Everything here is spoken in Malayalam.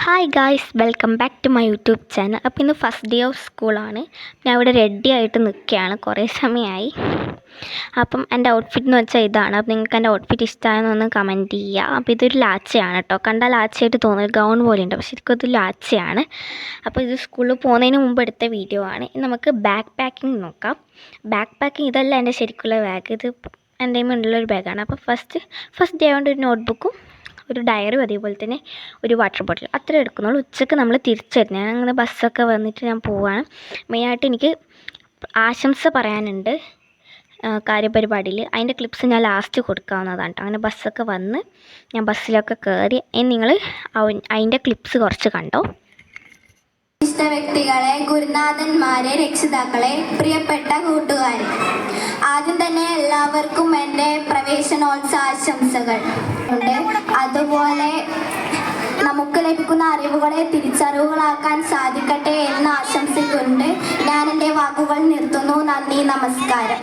Hi guys, welcome back to my YouTube channel. അപ്പോൾ ഇന്ന് ഫസ്റ്റ് ഡേ ഓഫ് സ്കൂളാണ്. ഞാൻ ഇവിടെ റെഡി ആയിട്ട് നിൽക്കുകയാണ്, കുറേ സമയമായി. അപ്പം എൻ്റെ ഔട്ട്ഫിറ്റ് എന്ന് വെച്ചാൽ ഇതാണ്. അപ്പോൾ നിങ്ങൾക്ക് എൻ്റെ ഔട്ട്ഫിറ്റ് ഇഷ്ടമായെന്നൊന്ന് കമൻറ്റ് ചെയ്യുക. അപ്പോൾ ഇതൊരു ലാച്ചയാണ് കേട്ടോ. കണ്ടാൽ ലാച്ചയായിട്ട് തോന്നുന്നത് ഗൗൺ പോലെ ഉണ്ട്, പക്ഷേ ഇതൊരു ലാച്ചയാണ്. അപ്പോൾ ഇത് സ്കൂളിൽ പോകുന്നതിന് മുമ്പ് എടുത്ത വീഡിയോ ആണ്. ഇനി നമുക്ക് ബാക്ക് പാക്കിംഗ് നോക്കാം. ബാക്ക് പാക്കിംഗ് ഇതല്ല എൻ്റെ ശരിക്കുള്ള ബാഗ്, ഇത് എൻ്റെ ഉള്ളൊരു ബാഗാണ്. അപ്പോൾ ഫസ്റ്റ് ഡേ ആയതുകൊണ്ട് ഒരു നോട്ട്ബുക്കും ഒരു ഡയറിയും അതേപോലെ തന്നെ ഒരു വാട്ടർ ബോട്ടിൽ അത്ര എടുക്കുന്നുള്ളൂ. ഉച്ചയ്ക്ക് നമ്മൾ തിരിച്ചു വരുന്നത്. ഞാൻ അങ്ങനെ ബസ്സൊക്കെ വന്നിട്ട് ഞാൻ പോവാണ്. മെയിനായിട്ട് എനിക്ക് ആശംസ പറയാനുണ്ട് കാര്യപരിപാടിയിൽ. അതിൻ്റെ ക്ലിപ്സ് ഞാൻ ലാസ്റ്റ് കൊടുക്കാവുന്നതാണ് കേട്ടോ. അങ്ങനെ ബസ്സൊക്കെ വന്ന് ഞാൻ ബസ്സിലൊക്കെ കയറി. നിങ്ങൾ അതിൻ്റെ ക്ലിപ്സ് കുറച്ച് കണ്ടോ. ഇഷ്ട വ്യക്തികളെ, ഗുരുനാഥന്മാരെ, രക്ഷിതാക്കളെ, പ്രിയപ്പെട്ട കൂട്ടുകാരെ, ആദ്യം തന്നെ എല്ലാവർക്കും എൻ്റെ പ്രവേശനോത്സവാശംസകൾ ഉണ്ട്. അതുപോലെ നമുക്ക് ലഭിക്കുന്ന അറിവുകളെ തിരിച്ചറിവുകളാക്കാൻ സാധിക്കട്ടെ എന്ന് ആശംസിക്കുന്നുണ്ട്. ഞാൻ എൻ്റെ വാക്കുകൾ നിർത്തുന്നു. നന്ദി, നമസ്കാരം.